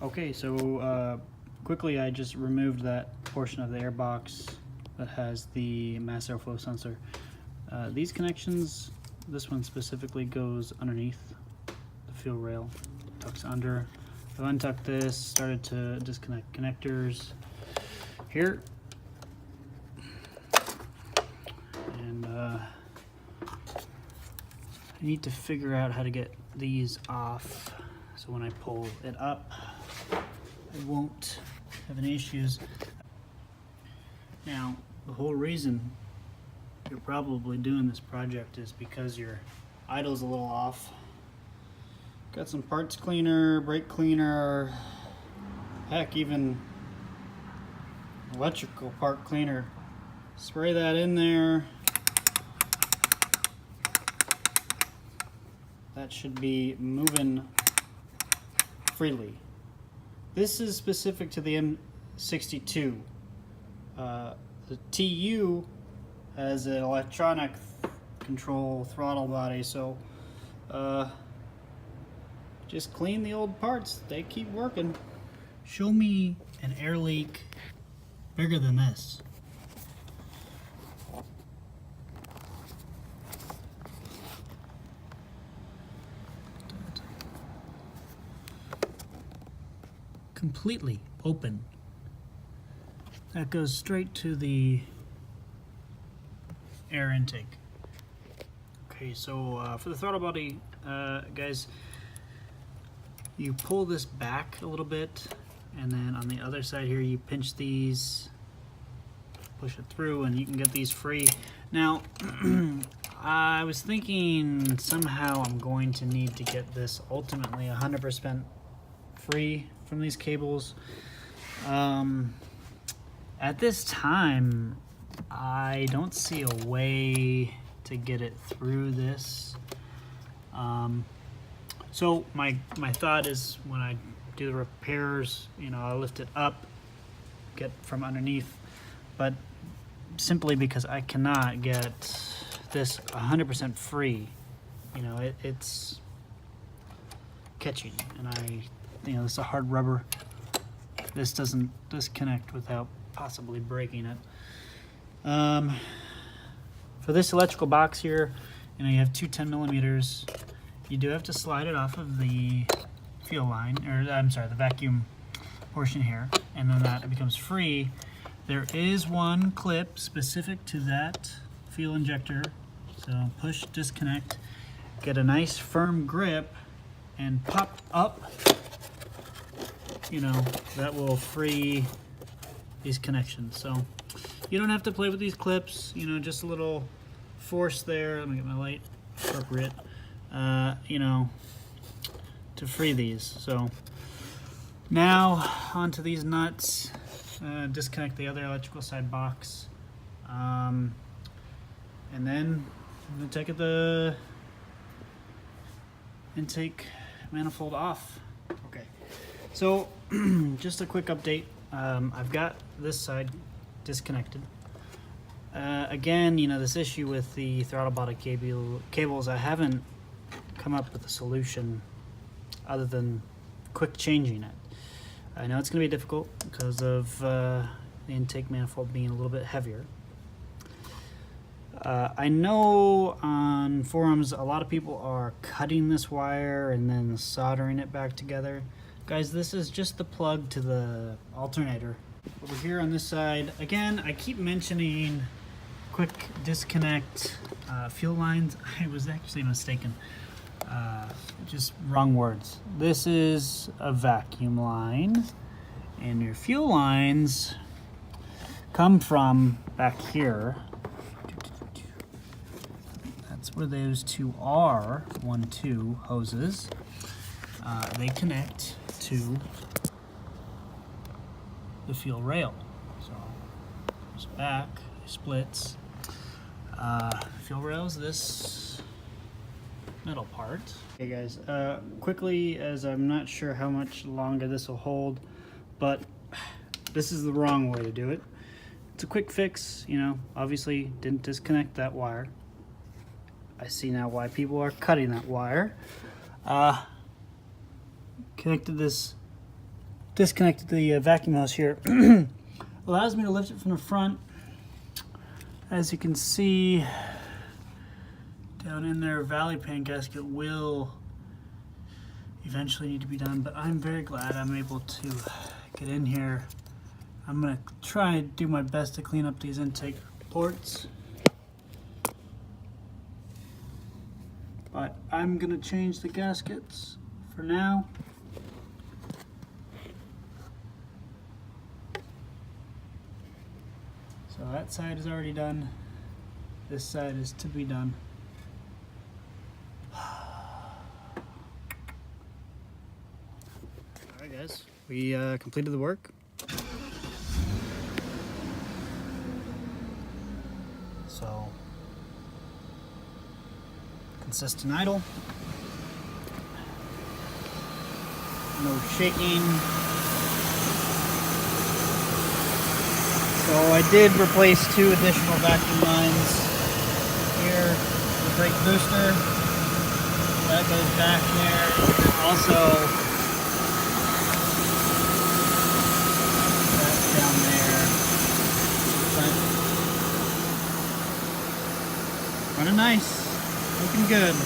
Okay, so quickly I just removed that portion of the air box that has the mass airflow sensor. These connections, this one specifically goes underneath the fuel rail, tucks under. I've untucked this, started to disconnect connectors here. And I need to figure out how to get these off so when I pull it up I won't have any issues. Now, the whole reason you're probably doing this project is because your idle's a little off. Got some parts cleaner, brake cleaner, heck, even electrical part cleaner. Spray that in there. That should be moving freely. This is specific to the M62. The TU has an electronic control throttle body, so just clean the old parts. They keep working. Show me an air leak bigger than this. Completely open. That goes straight to the air intake. Okay, so for the throttle body, guys, you pull this back a little bit, and then on the other side here you pinch these, push it through, and you can get these free. Now, I was thinking somehow I'm going to need to get this ultimately 100% free from these cables. At this time, I don't see a way to get it through this. So my thought is when I do the repairs, you know, I'll lift it up, get from underneath, but simply because I cannot get this 100% free, you know, it's catching, and you know, this is a hard rubber. This doesn't disconnect without possibly breaking it. For this electrical box here, you know, you have two 10mm. You do have to slide it off of the fuel line, or I'm sorry, the vacuum portion here, and then that becomes free. There is one clip specific to that fuel injector. So push, disconnect, get a nice firm grip, and pop up. You know, that will free these connections. So you don't have to play with these clips, you know, just a little force there. Let me get my light appropriate, you know, to free these. So now onto these nuts, disconnect the other electrical side box, and then I'm gonna take the intake manifold off. Okay, so just a quick update. I've got this side disconnected. Again, you know, this issue with the throttle body cables, I haven't come up with a solution other than quick changing it. I know it's going to be difficult because of the intake manifold being a little bit heavier. I know on forums a lot of people are cutting this wire and then soldering it back together. Guys, this is just the plug to the alternator. Over here on this side, again, I keep mentioning quick disconnect fuel lines. I was actually mistaken. Just wrong words. This is a vacuum line, and your fuel lines come from back here. That's where those two are, 1, 2 hoses. They connect to the fuel rail. So goes back, splits. Fuel rail is this metal part. Okay guys, quickly, as I'm not sure how much longer this will hold, but this is the wrong way to do it. It's a quick fix, you know, obviously didn't disconnect that wire. I see now why people are cutting that wire. Connected this disconnected the vacuum hose here. Allows me to lift it from the front. As you can see, down in there, valley pan gasket will eventually need to be done, but I'm very glad I'm able to get in here. I'm gonna try and do my best to clean up these intake ports, but I'm gonna change the gaskets for now. So that side is already done. This side is to be done. Alright guys, we completed the work. So, consistent idle. No shaking. So I did replace 2 additional vacuum lines. Here, the brake booster. That goes back there. And also, that's down there. But running nice. Looking good.